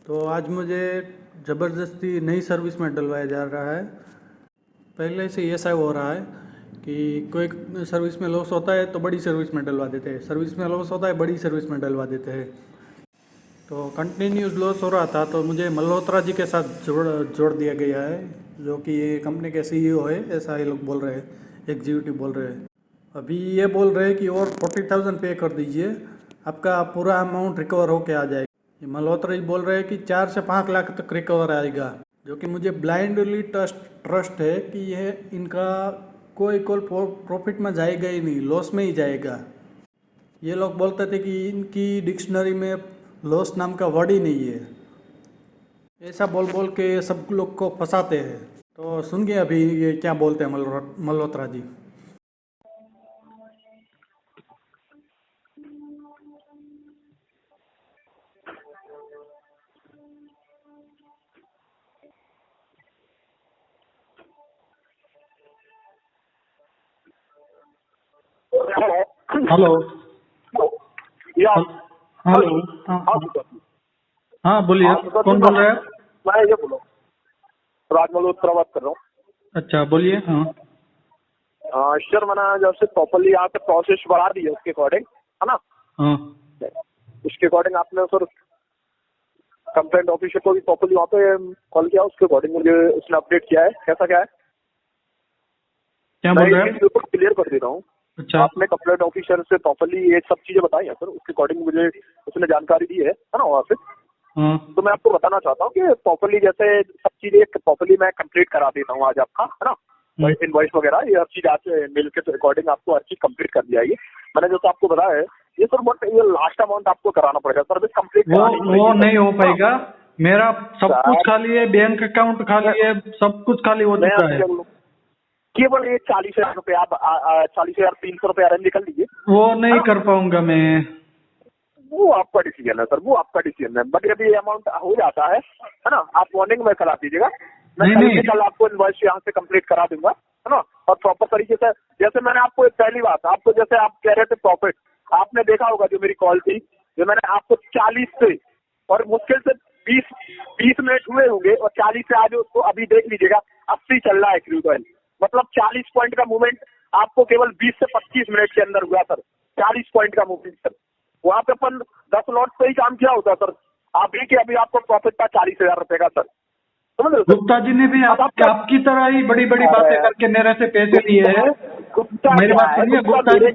तो आज मुझे ज़बरदस्ती नई सर्विस में डलवाया जा रहा है। पहले से ऐसा हो रहा है कि कोई सर्विस में लॉस होता है तो बड़ी सर्विस में डलवा देते हैं, सर्विस में लॉस होता है बड़ी सर्विस में डलवा देते हैं। तो कंटिन्यूस लॉस हो रहा था तो मुझे मल्होत्रा जी के साथ जोड़ दिया गया है, जो कि ये कंपनी के सीईओ है, ऐसा ये लोग बोल रहे हैं, एग्जीक्यूटिव बोल रहे हैं। अभी ये बोल रहे हैं कि और 40,000 पे कर दीजिए, आपका पूरा अमाउंट रिकवर होके आ जाएगा। ये मल्होत्रा जी बोल रहे हैं कि 4 से 5 लाख तक रिकवर आएगा, जो कि मुझे ब्लाइंडली ट्रस्ट है कि यह इनका कोई प्रॉफिट में जाएगा ही नहीं, लॉस में ही जाएगा। ये लोग बोलते थे कि इनकी डिक्शनरी में लॉस नाम का वर्ड ही नहीं है। ऐसा बोल बोल के सब लोग को फंसाते हैं। तो सुनिए अभी ये क्या बोलते हैं मल्होत्रा जी। हेलो। या हेलो। हाँ हाँ हाँ, बोलिए, कौन बोल रहा है? मैं ये बोलो राज मल्होत्रा बात कर रहा हूँ। अच्छा, बोलिए। हाँ सर मैंने जैसे प्रॉपरली यहाँ पे प्रोसेस बढ़ा दी है उसके अकॉर्डिंग, है ना। हाँ। उसके अकॉर्डिंग आपने सर कंप्लेंट ऑफिसर को भी प्रॉपरली वहाँ पे कॉल किया, उसके अकॉर्डिंग मुझे उसने अपडेट किया है। कैसा क्या है क्या मैं बोल ये रहे चीज हैं? बिल्कुल क्लियर कर दे रहा हूँ। अच्छा। आपने कंप्लेंट ऑफिसर से प्रॉपरली ये सब चीजें बताई है सर, उसके अकॉर्डिंग मुझे उसने जानकारी दी है ना वहाँ से। हाँ। तो मैं आपको बताना चाहता हूँ कि प्रॉपरली जैसे सब चीजें प्रॉपरली मैं कंप्लीट करा देता हूँ आज आपका, है ना। इनवॉइस वगैरह ये हर चीज आज मेल के अकॉर्डिंग आपको हर चीज कंप्लीट कर दी जाएगी। मैंने जैसे आपको बताया है ये सर, बट ये लास्ट अमाउंट आपको कराना पड़ेगा सर्विस कंप्लीट करानी वो पड़ेगी नहीं हो सर। पाएगा। मेरा सब कुछ सर खाली है, बैंक अकाउंट खाली है, सब कुछ खाली हो मैं चुका आपसे है। क्या बोलूँ, केवल ये 40,000 रुपये आप 40,300 रुपये अरेंज कर लीजिए, वो है नहीं ना। कर पाऊंगा मैं। वो आपका डिसीजन है सर, वो आपका डिसीजन है। बट यदि अमाउंट हो जाता है ना, आप मॉर्निंग में करा दीजिएगा। मैं नहीं कल नहीं। के कल आपको इनवॉइस यहाँ से कंप्लीट करा दूंगा, है ना। और प्रॉपर तरीके से जैसे मैंने आपको एक पहली बात आपको जैसे आप कह रहे थे प्रॉफिट, आपने देखा होगा जो मेरी कॉल थी, जो मैंने आपको 40 से और मुश्किल से 20 मिनट हुए होंगे और 40 से आज उसको अभी देख लीजिएगा 80 चल रहा है क्रूड ऑयल। मतलब 40 पॉइंट का मूवमेंट आपको केवल 20 से 25 मिनट के अंदर हुआ सर। 40 पॉइंट का मूवमेंट सर, वहाँ पे अपन 10 लॉट पे ही काम किया होता सर। अभी के अभी आपको प्रॉफिट था 40,000 रुपए का सर, समझ रहे हो सर। गुप्ता जी ने भी अब आपका आपकी तरह ही बड़ी बड़ी बातें अरे करके मेरे से पैसे लिए हैं। गुप्ता मेरी क्या बात है, सुनिए, गुप्ता गुप्ता जी मेरे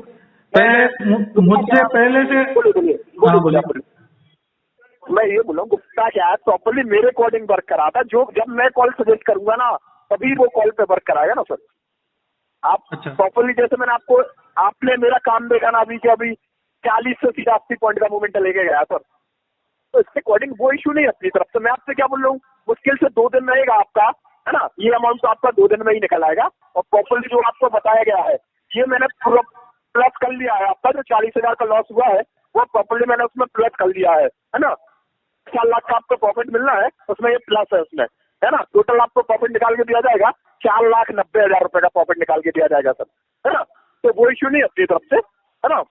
पहले गुप्ता मुझसे क्या, पहले से। बोलिए बोलिए हाँ, बोलिए बोलिए बोलिए। आप बोलिए। मैं ये बोला गुप्ता क्या है, प्रॉपरली मेरे अकॉर्डिंग वर्क करा था। जो जब मैं कॉल सजेस्ट करूंगा ना तभी वो कॉल पे वर्क कराएगा ना सर। आप अच्छा। प्रॉपरली जैसे मैंने आपको, आपने मेरा काम देखा ना अभी के अभी 40 से सीधा 80 पॉइंट का मूवमेंट लेके गया सर। तो इसके अकॉर्डिंग वो इशू नहीं है अपनी तरफ से। मैं आपसे क्या बोल रहा हूँ, मुश्किल से 2 दिन रहेगा आपका, है ना। ये अमाउंट तो आपका 2 दिन में ही निकल आएगा। और प्रॉपरली जो आपको बताया गया है ये मैंने प्लस कर लिया है। आपका जो 40,000 का लॉस हुआ है वो प्रॉपरली मैंने उसमें प्लस कर लिया है ना। 4 लाख का आपको प्रॉफिट मिलना है, उसमें ये प्लस है उसमें, है ना। टोटल आपको प्रॉफिट निकाल के दिया जाएगा 4,90,000 रुपए का प्रॉफिट निकाल के दिया जाएगा सर, है ना। तो वो इश्यू नहीं अपनी तरफ से, है ना।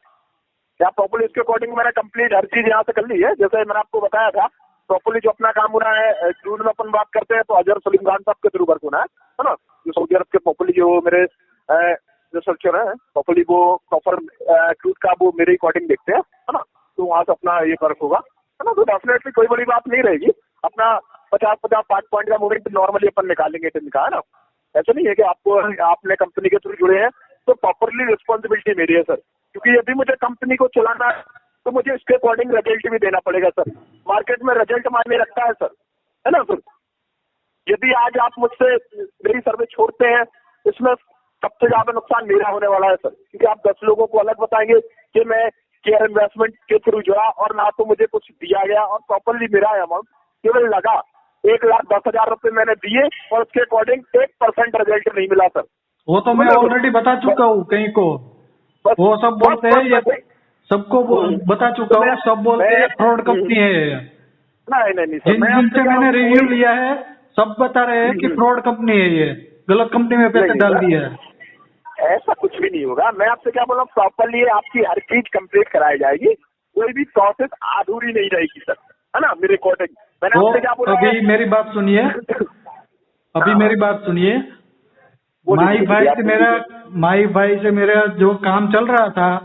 या प्रॉपरली इसके अकॉर्डिंग मैंने कंप्लीट हर चीज यहाँ से कर ली है। जैसे मैंने आपको बताया था प्रॉपरली जो अपना काम हो रहा है क्रूड में अपन बात करते हैं तो अजहर सलीम खान साहब के थ्रू वर्क होना है ना। जो सऊदी अरब के प्रॉपरली जो मेरे जो सर्चर है प्रॉपरली वो प्रॉपर क्रूड का वो मेरे अकॉर्डिंग देखते हैं, है ना। तो वहां से अपना ये वर्क होगा, है ना। तो डेफिनेटली कोई बड़ी बात नहीं रहेगी। अपना 50-50 5 पॉइंट का मूवमेंट नॉर्मली अपन निकालेंगे दिन का, है ना। ऐसा नहीं है कि आपको आपने कंपनी के थ्रू जुड़े हैं तो प्रॉपरली रिस्पॉन्सिबिलिटी मेरी है सर। क्योंकि यदि मुझे कंपनी को चलाना है तो मुझे इसके अकॉर्डिंग रिजल्ट भी देना पड़ेगा सर। मार्केट में रिजल्ट मायने रखता है सर, है ना सर। यदि आज आप मुझसे मेरी सर्विस छोड़ते हैं इसमें सबसे ज्यादा नुकसान मेरा होने वाला है सर। क्योंकि आप 10 लोगों को अलग बताएंगे कि मैं केयर इन्वेस्टमेंट के थ्रू जुड़ा और ना तो मुझे कुछ दिया गया और प्रॉपरली मेरा अमाउंट केवल लगा 1,10,000 रुपए मैंने दिए और उसके अकॉर्डिंग 1% रिजल्ट नहीं मिला सर। वो तो मैं ऑलरेडी बता चुका हूँ कहीं को। बस वो सब बस बोलते हैं बस ये, बस सबको बता तो चुका हूँ, सब बोलते हैं फ्रॉड कंपनी है ये। नहीं नहीं नहीं सर, जिन मैं आपसे जिनसे क्या मैंने रिव्यू कोई लिया है सब बता रहे हैं कि फ्रॉड कंपनी है ये, गलत कंपनी में पैसे नहीं डाल होगा, दिए है। ऐसा कुछ भी नहीं होगा। मैं आपसे क्या बोल रहा हूँ, प्रॉपरली आपकी हर चीज कंप्लीट कराई जाएगी। कोई भी प्रोसेस अधूरी नहीं रहेगी सर, है ना, मेरे अकॉर्डिंग। मैंने आपसे क्या बोला है? अभी मेरी बात सुनिए, अभी मेरी बात सुनिए। बोलिए, माई बोलिए, भाई आप से बोलिए। मेरा जो काम चल रहा था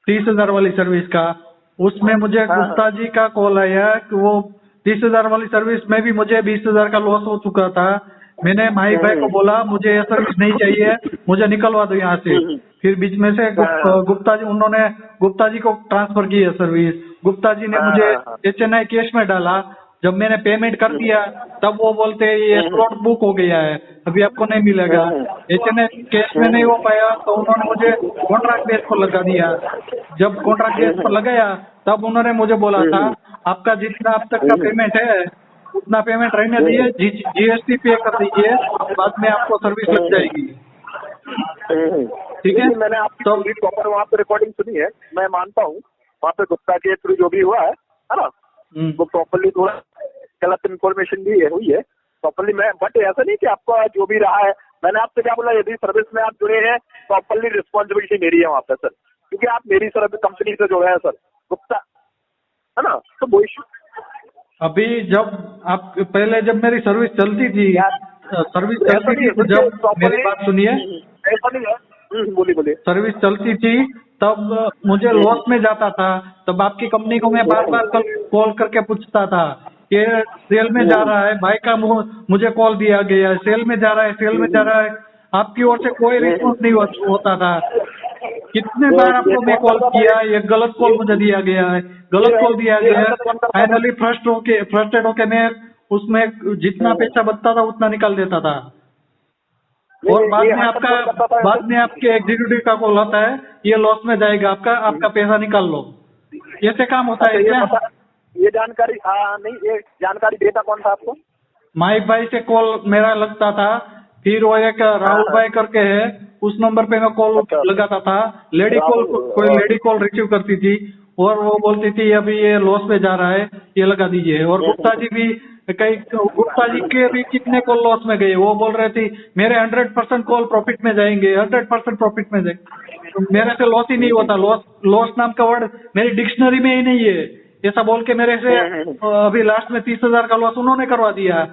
30,000 वाली सर्विस का, उसमें मुझे हाँ, गुप्ता जी का कॉल आया कि वो 30,000 वाली सर्विस में भी मुझे 20,000 का लॉस हो चुका था। मैंने माई भाई को बोला मुझे ये सर्विस नहीं चाहिए, मुझे निकलवा दो यहाँ से। फिर बीच में से गुप्ता जी को ट्रांसफर की है सर्विस। गुप्ता जी ने मुझे HNI केस में डाला। जब मैंने पेमेंट कर दिया तब वो बोलते हैं ये स्लॉट बुक हो गया है, अभी आपको नहीं मिलेगा। HNI केस में नहीं हो पाया तो उन्होंने मुझे कॉन्ट्रैक्ट बेस पर लगा दिया। जब कॉन्ट्रैक्ट बेस पर लगाया तब उन्होंने मुझे बोला था आपका जितना अब तक का पेमेंट है उतना पेमेंट रहने दिए, GST पे कर दीजिए, बाद में आपको सर्विस लग जाएगी। ठीक है, देखिए, मैंने आपकी तो पूरी प्रॉपर वहाँ पे रिकॉर्डिंग सुनी है। मैं मानता हूँ वहाँ पे गुप्ता के थ्रू जो भी हुआ है ना, वो प्रॉपरली थोड़ा गलत इन्फॉर्मेशन भी हुई है प्रॉपरली। मैं बट ऐसा नहीं कि आपका जो भी रहा है, मैंने आपसे क्या बोला, यदि सर्विस में आप जुड़े हैं प्रॉपरली रिस्पॉन्सिबिलिटी मेरी है वहाँ पे सर, क्योंकि आप मेरी सर्विस कंपनी से जुड़े हैं सर गुप्ता, है ना, तो वो इशू। अभी जब मेरी सर्विस चलती थी, जब मेरी बात सुनिए, ऐसा नहीं है। बोलिए। सर्विस चलती थी तब मुझे लॉस में जाता था, तब आपकी कंपनी को मैं बार बार कॉल करके पूछता था कि सेल में जा रहा है, भाई का मुझे कॉल दिया गया, सेल में जा रहा है, आपकी ओर से कोई रिस्पॉन्स नहीं होता था। कितने बार आपको मैं कॉल किया, ये गलत कॉल मुझे दिया गया है, फाइनली फ्रस्ट्रेट होके मैं उसमें जितना पैसा बचता था उतना निकाल देता था। और बाद में आपके एग्जीक्यूटिव का कॉल आता है ये लॉस में जाएगा, आपका पैसा निकाल लो। ऐसे काम होता है क्या? ये जानकारी नहीं, ये जानकारी देता कौन था आपको? माइक भाई से कॉल मेरा लगता था, फिर वो एक राहुल भाई करके है, उस नंबर पे मैं कॉल लगाता था। कोई लेडी कॉल रिसीव करती थी और वो बोलती थी अभी ये लॉस में जा रहा है, ये लगा दीजिए। और गुप्ता जी के भी कितने कॉल लॉस में गए, वो बोल रहे थे मेरे 100% कॉल प्रॉफिट में जाएंगे, 100% प्रॉफिट में जाएंगे। तो मेरे से लॉस ही नहीं होता, लॉस नाम का वर्ड मेरी डिक्शनरी में ही नहीं है। ऐसा बोल के मेरे से अभी लास्ट में 30,000 का लॉस उन्होंने करवा दिया।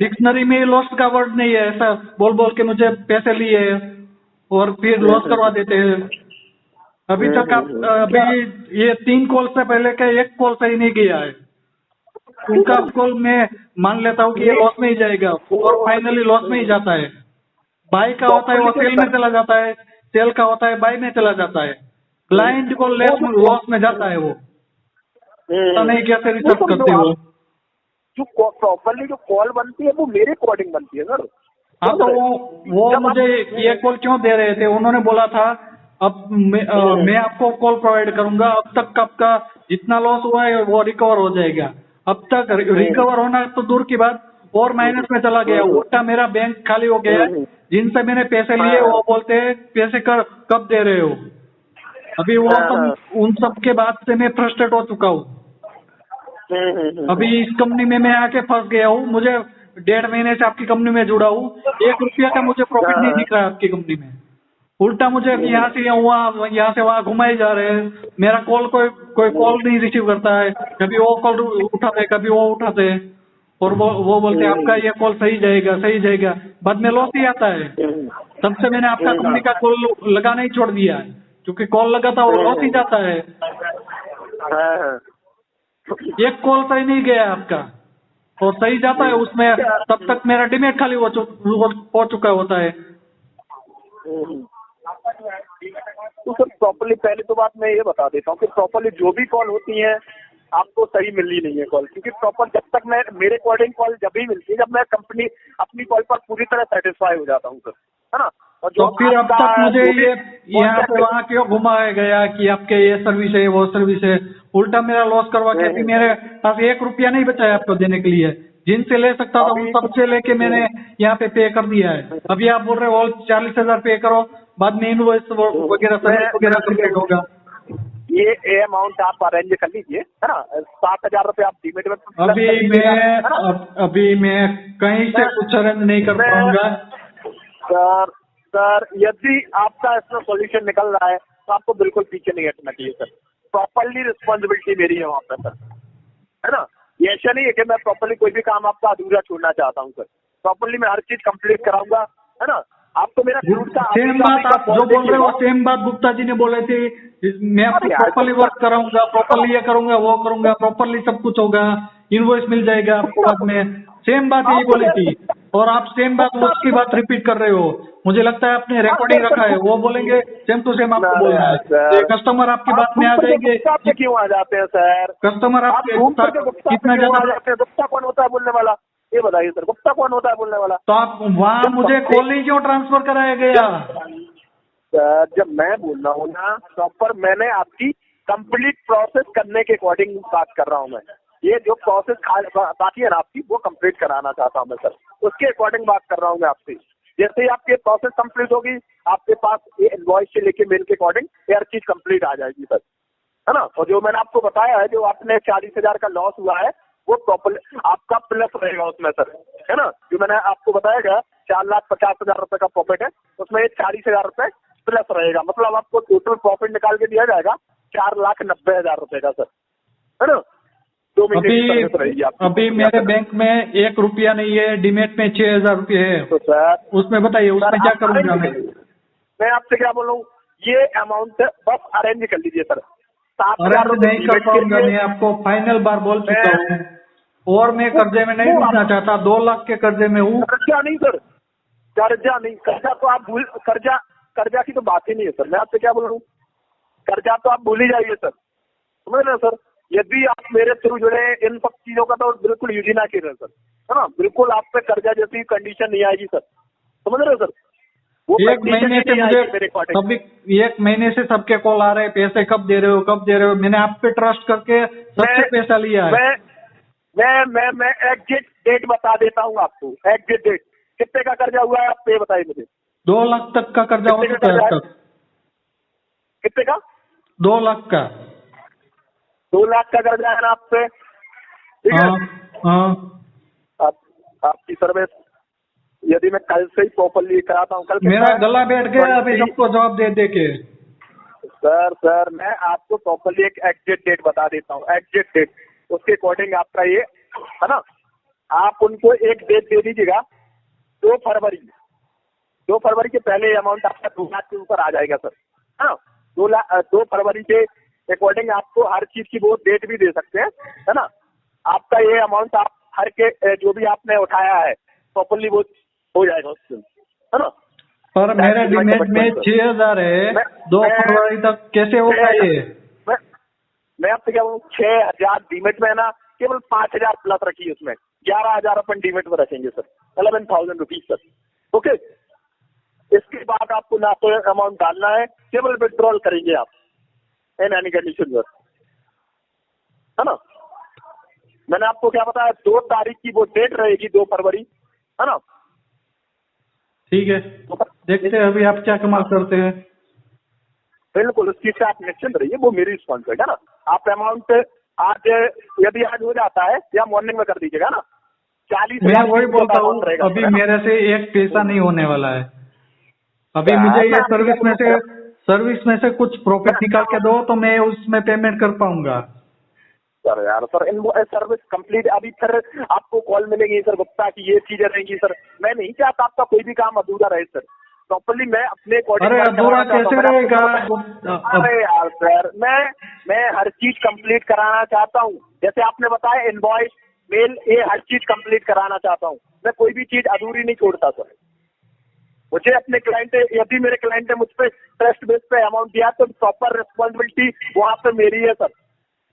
डिक्शनरी में लॉस का वर्ड नहीं है, ऐसा बोल के मुझे पैसे लिए और फिर लॉस करवा देते हैं। अभी तक अभी ये 3 कॉल से पहले का एक कॉल सही नहीं गया है। उनका कॉल मैं मान लेता हूँ कि ये लॉस में ही जाएगा और फाइनली लॉस में ही जाता है। बाई का होता है वो सेल में चला जाता है, सेल का होता है बाई में चला जाता है। क्लाइंट को लॉस में जाता है वो, पता नहीं कैसे रिसर्च करते हो। जो प्रॉपरली जो कॉल बनती है वो मेरे अकॉर्डिंग बनती है सर। हाँ, तो वो मुझे ये कॉल क्यों दे रहे थे? उन्होंने बोला था अब मैं आपको कॉल प्रोवाइड करूंगा, अब तक आपका जितना लॉस हुआ है वो रिकवर हो जाएगा। अब तक रिकवर होना तो दूर की बात, और माइनस में चला गया, उल्टा मेरा बैंक खाली हो गया। जिनसे मैंने पैसे लिए वो बोलते हैं पैसे कब दे रहे हो। अभी वो उन सब के बाद से मैं फ्रस्ट्रेट हो चुका हूँ। अभी इस कंपनी में मैं आके फंस गया हूँ, मुझे 1.5 महीने से आपकी कंपनी में जुड़ा हूँ, 1 रुपया का मुझे प्रॉफिट नहीं दिख रहा है आपकी कंपनी में। उल्टा मुझे यहाँ से वहाँ घुमाए जा रहे हैं। मेरा कॉल कोई कॉल नहीं रिसीव करता है, कभी वो कॉल उठाते कभी वो उठाते हैं और वो बोलते हैं आपका ये कॉल सही जाएगा, बाद में लॉस ही आता है। तब से मैंने आपका कंपनी का कॉल लगाना ही छोड़ दिया है, क्योंकि कॉल लगाता वो लॉस ही जाता है। एक कॉल सही नहीं गया आपका और सही जाता है उसमें, तब तक मेरा डीमेट खाली हो चुका होता है। तो सर प्रॉपरली पहले तो बात मैं ये बता देता हूँ कि प्रॉपरली जो भी कॉल होती है आपको सही मिल ही नहीं है कॉल, क्योंकि प्रॉपर जब तक मैं मेरे अकॉर्डिंग कॉल जब भी मिलती है जब मैं कंपनी अपनी कॉल पर पूरी तरह सेटिस्फाई हो जाता हूँ सर, है ना। और तो फिर अब तक मुझे ये यहाँ से वहाँ क्यों घुमाया गया कि आपके ये सर्विस है वो सर्विस है, उल्टा मेरा लॉस करवा के अभी मेरे पास 1 रुपया नहीं बचा है आपको देने के लिए। जिनसे ले सकता था उन सबसे लेके मैंने यहाँ पे कर दिया है। अभी आप बोल रहे हो 40,000 पे करो, बाद में इनवॉइस वगैरह कंप्लीट होगा। ये अमाउंट आप अरेंज कर लीजिए, है ना। 7,000 रुपये आप डीमेट में अभी मैं कहीं से कुछ अरेंज नहीं कर पाऊंगा सर। यदि आपका इसमें सॉल्यूशन निकल रहा है तो आपको बिल्कुल पीछे नहीं हटना चाहिए सर। प्रॉपरली रिस्पॉन्सिबिलिटी मेरी है वहाँ पे सर, है ना। ये ऐसा नहीं है कि मैं प्रॉपरली कोई भी काम आपका अधूरा छोड़ना चाहता हूँ सर, प्रॉपरली मैं हर चीज कंप्लीट कराऊंगा, है ना। आप तो मेरा सेम बात आप जो बोल रहे हो सेम बात गुप्ता जी ने बोले थे, मैं आपको प्रॉपरली वर्क कराऊंगा, प्रॉपरली ये करूंगा वो करूंगा, प्रॉपरली सब कुछ होगा, इनवॉइस मिल जाएगा आपको बाद में, सेम बात यही बोली थी। और आप सेम बात उसकी बात रिपीट कर रहे हो, मुझे लगता है आपने रिकॉर्डिंग रखा है, वो बोलेंगे सेम टू सेम आपको बोलना है, तो कस्टमर आपकी बात में आ जाएंगे। क्यों आ जाते हैं सर कस्टमर आपके कितना ज्यादा, गुप्ता कौन होता है बोलने वाला, ये बताइए सर, गुप्ता कौन होता है बोलने वाला। तो आप वहाँ मुझे कॉल ही क्यों ट्रांसफर कराया गया? सर जब मैं बोल रहा हूँ ना प्रॉपर, मैंने आपकी कंप्लीट प्रोसेस करने के अकॉर्डिंग बात कर रहा हूँ मैं, ये जो प्रोसेस बाकी है ना आपकी वो कंप्लीट कराना चाहता हूँ मैं सर, उसके अकॉर्डिंग बात कर रहा हूँ मैं आपसे। जैसे ही आपकी प्रोसेस कंप्लीट होगी आपके पास ये इनवॉइस से लेके मेल के अकॉर्डिंग हर चीज कंप्लीट आ जाएगी सर, है ना। और जो मैंने आपको बताया है, जो आपने 40,000 का लॉस हुआ है वो प्रॉपर आपका प्लस रहेगा उसमें सर, है ना। जो मैंने आपको बताया गया 4,50,000 रुपए का प्रॉफिट है, उसमें 40,000 रुपए प्लस रहेगा, मतलब आपको टोटल प्रॉफिट निकाल के दिया जाएगा 4,90,000 रुपए का सर, है ना। 2 महीने की सर्विस रहेगी आपकी। अभी मेरे बैंक में 1 रुपया नहीं है, डीमेट में 6,000 रुपये है, तो सर उसमें बताइए उसमें क्या करूंगा मैं आपसे क्या बोलूं, ये अमाउंट बस अरेंज कर लीजिए सर। 7,000 अरेंज नहीं कर पाऊंगा, मैं आपको फाइनल बार बोल चुका हूँ, और मैं कर्जे में नहीं घुसना चाहता, 2 लाख के कर्जे में हूँ। कर्जा नहीं सर, कर्जा नहीं, कर्जा तो आप भूल, कर्जा की तो बात ही नहीं है सर। मैं आपसे क्या बोल रहा हूँ, कर्जा तो आप भूल ही जाइए सर, समझ रहे हैं सर। यदि आप मेरे थ्रू जुड़े इन सब चीजों का तो बिल्कुल यूज ही ना कीजिए सर, है ना। बिल्कुल आप पे कर्जा जैसी कंडीशन नहीं आएगी सर, समझ रहे हो सर। वो 1 महीने से मुझे सभी 1 महीने से सबके कॉल आ रहे हैं, पैसे कब दे रहे हो कब दे रहे हो, मैंने आप पे ट्रस्ट करके सबसे पैसा लिया है। मैं एग्जिट डेट बता देता हूँ आपको, एग्जिट डेट कितने का कर्जा हुआ है आप ये बताइए मुझे। 2 लाख तक का कर्जा हो चुका है अब तक। कितने का? 2 लाख का। 2 लाख का कर्जा है ना आपसे, ठीक है। हाँ। आपकी सर्विस यदि मैं कल से ही प्रॉपरली कराता हूँ, कल मेरा गला बैठ गया अभी सबको जवाब दे के। सर मैं आपको प्रॉपरली एक एग्जिट डेट बता देता हूँ, एग्जिट डेट, उसके अकॉर्डिंग आपका ये है ना। आप उनको एक डेट दे दीजिएगा 2 फरवरी, 2 फरवरी के पहले अमाउंट आपका 2 लाख के ऊपर आ जाएगा सर, हाँ। 2 फरवरी के अकॉर्डिंग आपको हर चीज की वो डेट भी दे सकते हैं, है ना। आपका ये अमाउंट आप हर के जो भी आपने उठाया है प्रॉपरली वो हो जाएगा उससे, है ना। पर मेरे डिमेट में 6,000 है, 2 फरवरी तक कैसे होगा ये? मैं आपसे क्या बोलूँ, 6,000 डीमेट में है ना, केवल 5,000 प्लस रखिए, उसमें 11,000 अपन डीमेट में रखेंगे सर, 11,000 रुपीज सर, ओके। इसके बाद आपको ना तो अमाउंट डालना है, केवल विड्रॉल करेंगे आप इन एनी कंडीशन, है ना। मैंने आपको क्या बताया, 2 तारीख की वो डेट रहेगी, 2 फरवरी, है ना। ठीक है, देखते हैं अभी आप क्या कमाल करते हैं। बिल्कुल उस चीज से आप निश्चिंत रहिए, वो मेरी रिस्पॉन्सिबिलिटी है ना। आप अमाउंट आज यदि आज हो जाता है या मॉर्निंग में कर दीजिएगा ना, 40,000 मैं वही बोलता हूँ, अभी मेरे से एक पैसा नहीं होने वाला है। अभी मुझे ये सर्विस में से कुछ प्रॉफिट निकाल के दो तो मैं उसमें पेमेंट कर पाऊंगा। सर यार सर इन सर्विस कंप्लीट, अभी फिर आपको कॉल मिलेगी सर गुप्ता की ये चीजें रहेंगी सर। मैं नहीं चाहता आपका कोई भी काम अधूरा रहे सर, प्रॉपरली मैं अपने अरे अधूरा कैसे रहेगा? अरे यार सर मैं हर चीज कंप्लीट कराना चाहता हूँ, जैसे आपने बताया इनवॉइस मेल, ये हर चीज कंप्लीट कराना चाहता हूँ मैं, कोई भी चीज अधूरी नहीं छोड़ता सर। मुझे अपने क्लाइंट, यदि मेरे क्लाइंट ने मुझ पर ट्रस्ट बेस पे अमाउंट दिया तो प्रॉपर रिस्पॉन्सिबिलिटी वहाँ पे मेरी है सर।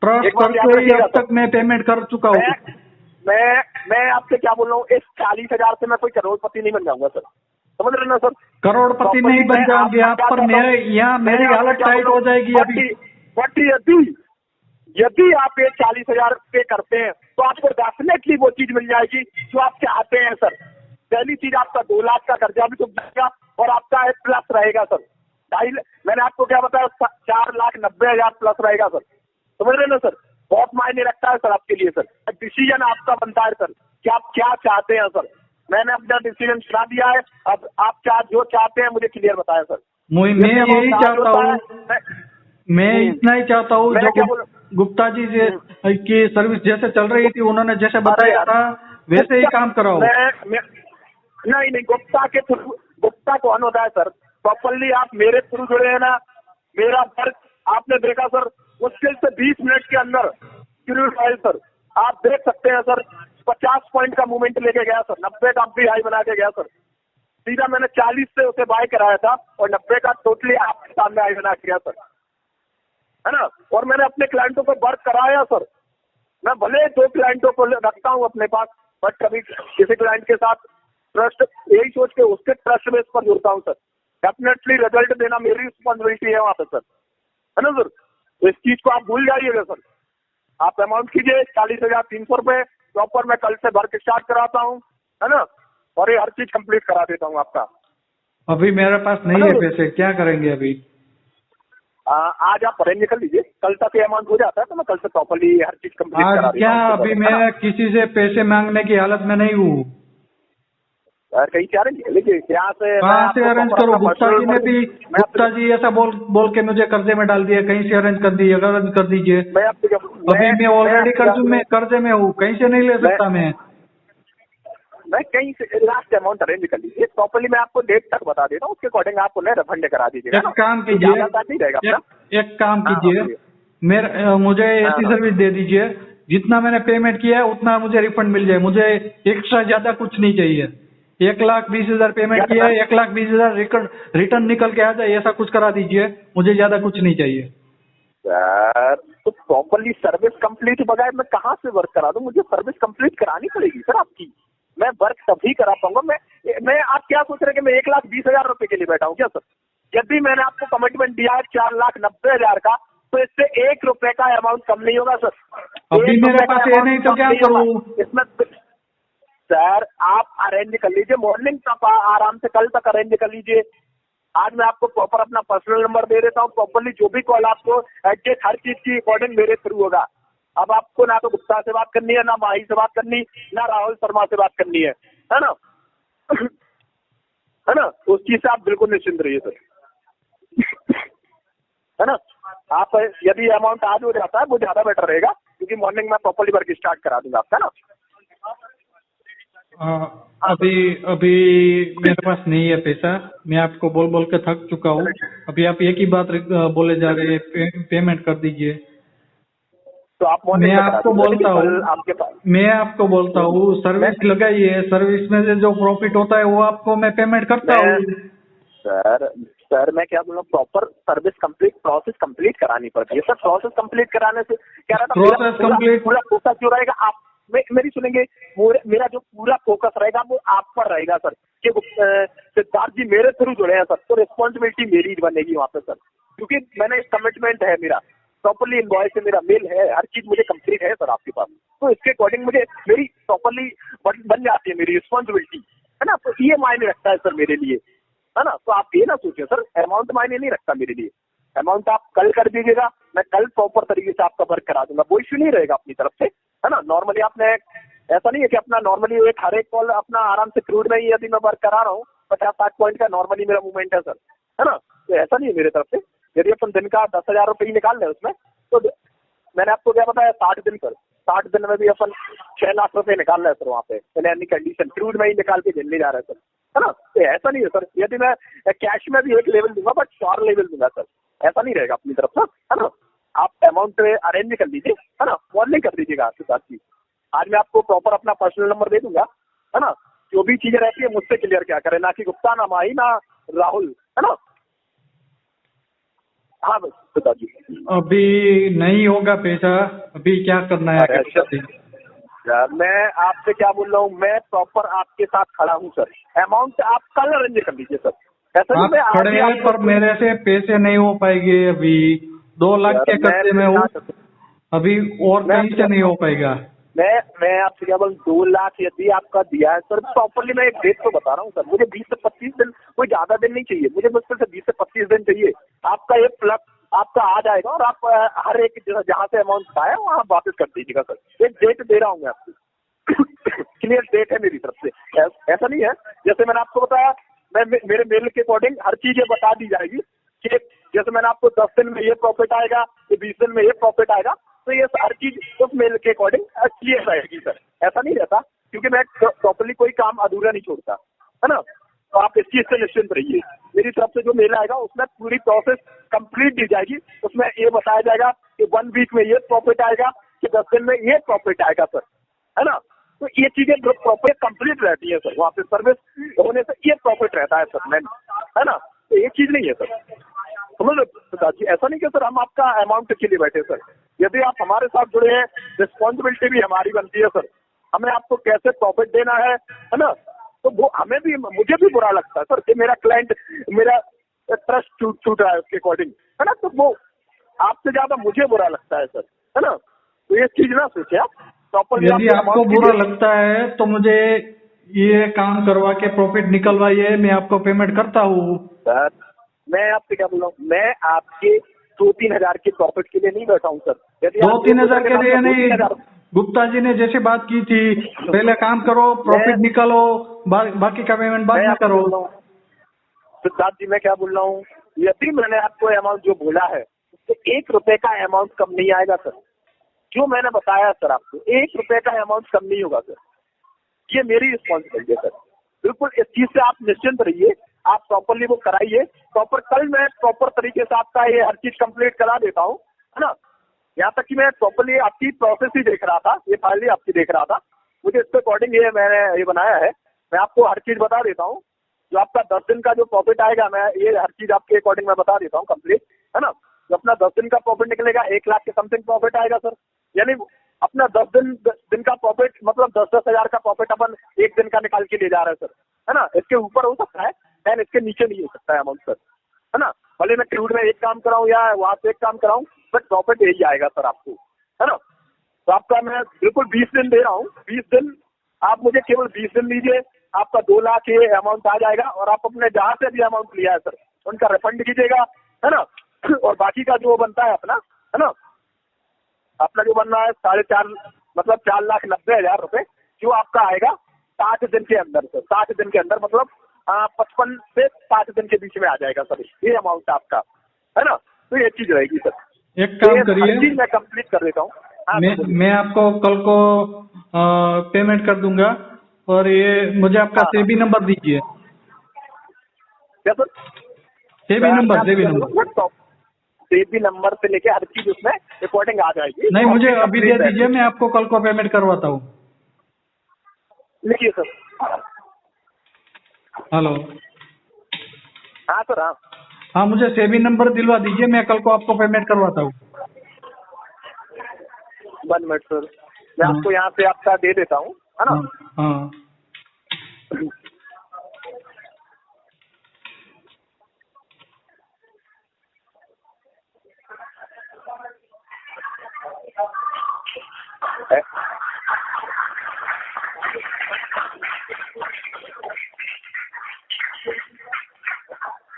ट्रस्ट करके ही अब तक मैं पेमेंट कर चुका हूँ। मैं आपसे क्या बोल रहा हूँ, इस 40,000 से मैं कोई करोड़पति नहीं बन जाऊंगा सर, समझ रहे ना सर। करोड़पति नहीं बन जाओगे आप, पर मेरे यहाँ मेरी हालत टाइट हो जाएगी अभी। यदि आप ये 40,000 पे करते हैं तो आपको डेफिनेटली वो चीज मिल जाएगी जो आप चाहते हैं सर। पहली चीज आपका 2 लाख का कर्जा भी चुक जाएगा और आपका प्लस रहेगा सर। मैंने आपको क्या बताया, 4,90,000 प्लस रहेगा सर, समझ रहे ना सर। बहुत मायने रखता है सर आपके लिए सर, डिसीजन आपका बनता है सर कि आप क्या चाहते हैं सर। मैंने अपना डिसीजन सुना दिया है, अब आप जो चाहते हैं मुझे क्लियर बताया सर। मैं यही चाहता हूँ, मैं इतना ही चाहता हूँ मैं जो क्या बोलूं? गुप्ता जी की सर्विस जैसे चल रही थी, उन्होंने जैसे अरे बताया यार, था वैसे ही काम कराओ। मैं नहीं नहीं, गुप्ता के थ्रू, गुप्ता कौन होता है सर? प्रॉपरली आप मेरे थ्रू जुड़े हैं ना, मेरा वर्क आपने देखा सर, मुश्किल से 20 मिनट के अंदर क्रूड ऑयल सर आप देख सकते हैं सर, 50 पॉइंट का मूवमेंट लेके गया सर, 90 का भी हाई बना के गया सर। सीधा मैंने 40 से उसे बाय कराया था और 90 का टोटली आपके सामने हाई बना के गया सर, है ना। और मैंने अपने क्लाइंटों को वर्क कराया सर। मैं भले 2 क्लाइंटों को रखता हूँ अपने पास, बट कभी किसी क्लाइंट के साथ ट्रस्ट, यही सोच के उसके ट्रस्ट बेस पर जुड़ता हूँ सर। डेफिनेटली रिजल्ट देना मेरी रिस्पॉन्सिबिलिटी है वहाँ पे सर, है ना सर। तो इस चीज को आप भूल जाइएगा सर। आप अमाउंट कीजिए 40,300 रुपए प्रॉपर, मैं कल से वर्क स्टार्ट कराता हूँ, है ना, और ये हर चीज कंप्लीट करा देता हूँ आपका। अभी मेरे पास नहीं है पैसे, क्या करेंगे अभी? आज आप अरेंज कर लीजिए, कल तक ये अमाउंट हो जाता है तो मैं कल से प्रॉपरली हर चीज कंप्लीट आज करा क्या, देता हूँ। अभी मैं किसी से पैसे मांगने की हालत में नहीं हूँ। कहीं से अरेंज लीजिए, यहाँ से कहाँ से अरेंज करूँ? गुप्ता जी ने भी, गुप्ता जी ऐसा बोल के मुझे कर्जे में डाल दिया, कहीं से अरेंज कर दीजिए, अरेंज कर दीजिए। अभी मैं ऑलरेडी कर्जे में हूँ, कहीं से नहीं ले सकता मैं कहीं से लास्ट अमाउंट अरेंज कर लीजिए प्रॉपरली, मैं आपको डेट तक बता देता हूँ, उसके अकॉर्डिंग आप उन्हें रिफंड करा दीजिएगा। एक काम कीजिए, एक काम कीजिए, मुझे ऐसी सर्विस दे दीजिए, जितना मैंने पेमेंट किया है उतना मुझे रिफंड मिल जाए। मुझे एक्स्ट्रा ज्यादा कुछ नहीं चाहिए। 1,20,000 पेमेंट किया है, 1,20,000 रिटर्न निकल के आ जाए, ऐसा कुछ करा दीजिए, मुझे ज्यादा कुछ नहीं चाहिए। सर तो प्रॉपरली सर्विस कंप्लीट बगैर मैं कहाँ से वर्क करा दूं? मुझे सर्विस कंप्लीट करानी पड़ेगी सर आपकी। मैं वर्क तभी करा पाऊंगा। मैं आप क्या सोच रहे हैं कि मैं 1,20,000 रुपए के लिए बैठा हूँ क्या सर? यदि मैंने आपको कमिटमेंट दिया है 4,90,000 का, तो इससे 1 रुपए का अमाउंट कम नहीं होगा सर। अभी मेरे पास ये नहीं तो क्या करूँ? इसमें सर आप अरेंज कर लीजिए, मॉर्निंग तक आराम से कल तक अरेंज कर लीजिए। आज मैं आपको प्रॉपर अपना पर्सनल नंबर दे देता हूँ, प्रॉपरली जो भी कॉल आपको एडजस्ट हर चीज की अकॉर्डिंग मेरे थ्रू होगा। अब आपको ना तो गुप्ता से बात करनी है, ना माही से बात करनी, ना राहुल शर्मा से बात करनी है ना, है ना। तो उस चीज से आप बिल्कुल निश्चिंत रहिए सर, है ना। आप यदि अमाउंट आज हो जाता है वो ज्यादा बेटर रहेगा, क्योंकि मॉर्निंग में प्रॉपरली वर्क स्टार्ट करा दूंगा आपका ना। अभी मेरे पास नहीं है पैसा, मैं आपको बोल के थक चुका हूँ। अभी आप एक ही बात बोले जा रहे हैं, पेमेंट कर दीजिए। तो आप मैं आपको बोलता हूँ सर्विस लगाइए, सर्विस में से जो प्रॉफिट होता है वो आपको मैं पेमेंट करता हूँ। सर मैं क्या बोल रहा हूँ, proper service complete, process complete करानी पड़ती है सर। प्रोसेस कंप्लीट कराने से क्या रहता है, प्रोसेस कंप्लीट, पूरा फोकस जो रहेगा आप मेरी सुनेंगे, मेरा जो पूरा फोकस रहेगा वो आप पर रहेगा सर। कि सिद्धार्थ जी मेरे थ्रू जुड़े हैं सर, तो रिस्पॉन्सिबिलिटी मेरी बनेगी वहाँ पे सर, क्योंकि मैंने कमिटमेंट है मेरा, प्रॉपरली इनवॉइस है मेरा, मेल है, हर चीज मुझे कंप्लीट है सर आपके पास। तो इसके अकॉर्डिंग मुझे मेरी प्रॉपरली बन जाती है मेरी रिस्पॉन्सिबिलिटी, है ना। तो ये मायने रखता है सर मेरे लिए, है ना। तो आप ये ना सोचिए सर अमाउंट मायने नहीं रखता मेरे लिए। अमाउंट आप कल कर दीजिएगा, मैं कल प्रॉपर तरीके से आपका वर्क करा दूंगा, कोई इश्यू नहीं रहेगा अपनी तरफ से, है ना। नॉर्मली आपने ऐसा नहीं है कि अपना नॉर्मली एक हर एक कॉल अपना आराम से क्रूड में ही यदि मैं वर्क करा रहा हूँ 50-60 पॉइंट का नॉर्मली मेरा मूवमेंट है सर, है ना। तो ऐसा नहीं है मेरे तरफ से। यदि अपन दिन का 10,000 रुपये ही निकाल रहे हैं उसमें, तो मैंने आपको क्या बताया 60 दिन पर, 60 दिन में भी अपन 6 लाख रुपए निकाल रहे हैं सर वहाँ पे, यानी कंडीशन क्रूड में ही निकाल के झेलने जा रहे हैं सर, है ना। तो ऐसा नहीं है सर, यदि मैं कैश में भी एक लेवल दूंगा बट 4 लेवल दूंगा सर, ऐसा नहीं रहेगा अपनी तरफ से, है ना। आप अमाउंट अरेंज कर लीजिए, है ना, मॉर्निंग कर दीजिएगा आपके साथ की। आज मैं आपको प्रॉपर अपना पर्सनल नंबर दे दूंगा, है ना। जो भी चीजें रहती है मुझसे क्लियर क्या करें, ना कि गुप्ता, ना माही, ना राहुल, है ना। हाँ पिताजी अभी नहीं होगा पैसा, अभी क्या करना है? सर मैं आपसे क्या बोल रहा हूँ, मैं प्रॉपर आपके साथ खड़ा हूँ सर। अमाउंट आप कल अरेंज कर लीजिए सर, ऐसा आप खड़े हैं पर मेरे से पैसे नहीं हो पाएंगे। अभी 2 लाख के कर्जे में हूँ, अभी और कहीं से नहीं हो पाएगा। मैं आपसे क्या बोल, 2 लाख यदि आपका दिया है सर, प्रॉपरली मैं एक डेट तो बता रहा हूँ सर, मुझे 20 से 25 दिन, कोई ज्यादा दिन नहीं चाहिए मुझे, मुश्किल से 20 से 25 दिन चाहिए। आपका एक प्लस आपका आ जाएगा और आप हर एक जहाँ से अमाउंट आया वहाँ वापस कर दीजिएगा सर। एक डेट दे रहा हूँ मैं आपको, क्लियर डेट है मेरी तरफ से। ऐसा नहीं है, जैसे मैंने आपको बताया, मैं मेरे मेल के अकॉर्डिंग हर चीज बता दी जाएगी कि जैसे जैसे मैंने आपको 10 दिन में ये प्रॉफिट आएगा, ये 20 दिन में ये प्रॉफिट आएगा, तो ये हर चीज उस मेल के अकॉर्डिंग क्लियर रहेगी सर। ऐसा नहीं रहता, क्योंकि मैं प्रॉपरली कोई काम अधूरा नहीं छोड़ता, है ना। तो आप इस चीज से निश्चिंत रहिए, मेरी तरफ से जो मेल आएगा उसमें पूरी प्रोसेस कंप्लीट दी जाएगी। उसमें ये बताया जाएगा कि 1 वीक में ये प्रॉफिट आएगा, कि 10 दिन में ये प्रॉफिट आएगा सर, है ना। तो ये चीजें प्रॉपर कंप्लीट रहती है सर, वहाँ पे सर्विस होने से ये प्रॉफिट रहता है सर मैन, है ना। तो ये चीज नहीं है सर, समझ लो प्रसाद जी। ऐसा नहीं कि सर हम आपका अमाउंट के लिए बैठे सर, यदि आप हमारे साथ जुड़े हैं, रिस्पॉन्सिबिलिटी भी हमारी बनती है सर, हमें आपको कैसे प्रॉफिट देना है ना। तो वो हमें भी, मुझे भी बुरा लगता है सर कि मेरा क्लाइंट, मेरा ट्रस्ट छूट रहा है उसके अकॉर्डिंग, है ना। तो वो आपसे ज्यादा मुझे बुरा लगता है सर, है ना। तो ये चीज ना सोचे आप प्रॉपरली। यदि आपको बुरा लगता है तो मुझे ये काम करवा के प्रॉफिट निकलवाइए, मैं आपको पेमेंट करता हूँ। सर मैं आपसे क्या बोल रहा हूँ, मैं आपके 2-3 हजार के प्रॉफिट के लिए नहीं बैठा हूँ सर। यदि 2-3 हजार के लिए नहीं, 2-3 गुप्ता जी ने जैसे बात की थी, पहले काम करो, प्रॉफिट निकालो, बाकी का पेमेंट बाद में करो। सिद्धार्थ जी मैं क्या बोल रहा हूँ, यदि मैंने आपको अमाउंट जो बोला है तो 1 रुपए का अमाउंट कम नहीं आएगा सर। जो मैंने बताया सर आपको, 1 रुपए का अमाउंट कम नहीं होगा सर, ये मेरी रिस्पॉन्सिबिलिटी है सर। बिल्कुल इस चीज से आप निश्चिंत रहिए, आप प्रॉपरली वो कराइए प्रॉपर। कल मैं प्रॉपर तरीके से आपका ये हर चीज कंप्लीट करा देता हूँ, है ना। यहाँ तक कि मैं प्रॉपरली आपकी प्रोसेस ही देख रहा था, ये फाइल ही आपकी देख रहा था, मुझे इसके अकॉर्डिंग ये मैंने ये बनाया है। मैं आपको हर चीज बता देता हूँ, जो आपका 10 दिन का जो प्रॉफिट आएगा, मैं ये हर चीज आपके अकॉर्डिंग मैं बता देता हूँ कंप्लीट, है ना। जो अपना 10 दिन का प्रॉफिट निकलेगा 1 लाख के समथिंग प्रॉफिट आएगा सर। यानी अपना 10 दिन का प्रॉफिट मतलब 10-10 हजार का प्रॉफिट अपन एक दिन का निकाल के ले जा रहे हैं सर, है ना। इसके ऊपर हो सकता है एंड इसके नीचे नहीं हो सकता है अमाउंट सर, है ना। भले मैं क्रूड में एक काम कराऊं या वहां से एक काम कराऊं, बट प्रॉफिट यही आएगा सर आपको, है ना। तो आपका मैं बिल्कुल 20 दिन दे रहा हूँ, 20 दिन आप मुझे केवल 20 दिन दीजिए, आपका 2 लाख ये अमाउंट आ जाएगा। और आप अपने जहाँ से भी अमाउंट लिया है सर उनका रिफंड कीजिएगा, है ना। और बाकी का जो बनता है अपना, है ना, अपना जो बन रहा है 4.5 मतलब 4,90,000 रुपए जो आपका आएगा 60 दिन के अंदर सर। 60 दिन के अंदर मतलब 55 से 60 दिन के बीच में आ जाएगा सर ये अमाउंट आपका, है ना। तो ये चीज रहेगी सर। एक काम तो ये हर करिए, चीज मैं कंप्लीट कर देता हूँ। मैं आपको कल को पेमेंट कर दूंगा, और ये मुझे आपका हाँ, सेबी नंबर दीजिए। क्या sir? SEBI number SEBI number से लेके हर चीज उसमें रिकॉर्डिंग आ जाएगी। नहीं, तो मुझे अपनी अभी दे complete दीजिए, मैं आपको कल को पेमेंट करवाता हूँ। लिखिए सर। हेलो। हाँ सर, हाँ। हाँ, मुझे सेबी नंबर दिलवा दीजिए, मैं कल को आपको पेमेंट करवाता हूँ। 1 मिनट सर, मैं हाँ। आपको यहाँ से आपका दे देता हूँ, है ना। हाँ हाँ।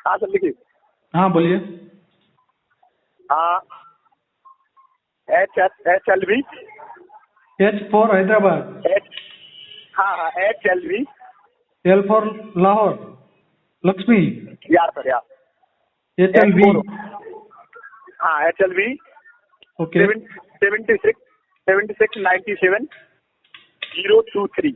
हाँ सर लिखिए। हाँ बोलिए। हाँ, HLV H4 हैदराबाद, हाँ HLV L for Lahore Lakshmi, यार सर यार HLV। हाँ HLV ओके 7697 023,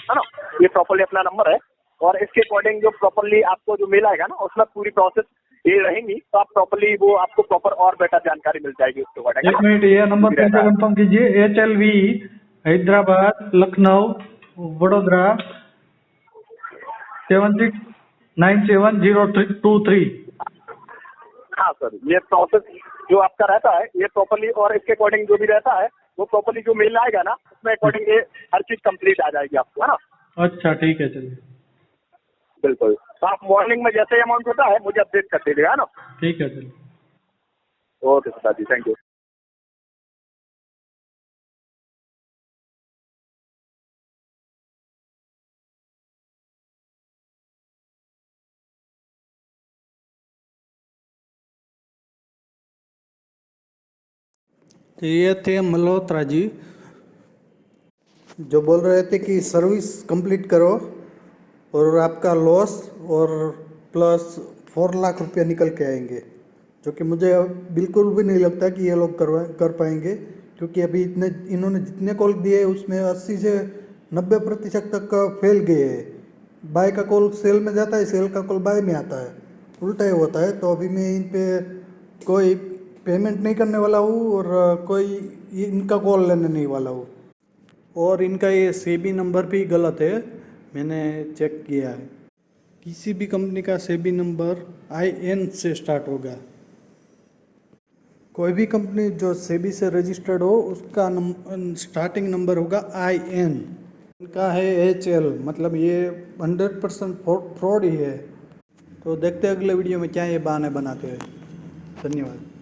है ना। ये प्रॉपरली अपना नंबर है, और इसके अकॉर्डिंग जो प्रॉपरली आपको जो मेल आएगा ना उसमें पूरी प्रोसेस ये रहेंगी, तो आप प्रॉपरली वो आपको प्रॉपर और बेटर जानकारी मिल जाएगी उसके अकॉर्डिंग। एक मिनट, ये नंबर फिर से कंफर्म कीजिए। HLV हैदराबाद लखनऊ वडोदरा 76970323। हाँ सर, ये प्रोसेस जो आपका रहता है ये प्रॉपरली, और इसके अकॉर्डिंग जो भी रहता है वो प्रॉपरली जो मेल आएगा ना उसमें अकॉर्डिंग ये हर चीज कंप्लीट आ जाएगी आपको, है ना। अच्छा ठीक है, चलिए। बिल्कुल, तो आप मॉर्निंग में जैसे अमाउंट होता है मुझे अपडेट कर दीजिएगा, है ना। ठीक है, चलिए। Okay sir ji, thank you. तो ये थे मल्होत्रा जी, जो बोल रहे थे कि सर्विस कंप्लीट करो और आपका लॉस और प्लस 4 लाख रुपया निकल के आएंगे। जो कि मुझे बिल्कुल भी नहीं लगता कि ये लोग कर पाएंगे, क्योंकि अभी इन्होंने जितने कॉल दिए उसमें 80 से 90% तक फेल गए हैं। बाय का कॉल सेल में जाता है, सेल का कॉल बाय में आता है, उल्टा ही होता है। तो अभी मैं इन पे कोई पेमेंट नहीं करने वाला हूँ और कोई इनका कॉल लेने नहीं वाला हूँ। और इनका ये सेबी नंबर भी गलत है, मैंने चेक किया है। किसी भी कंपनी का सेबी नंबर IN से स्टार्ट होगा। कोई भी कंपनी जो सेबी से रजिस्टर्ड हो उसका स्टार्टिंग नंबर होगा IN। इनका है HL, मतलब ये 100% फ्रॉड ही है। तो देखते हैं अगले वीडियो में क्या ये बहाने बनाते हैं। धन्यवाद।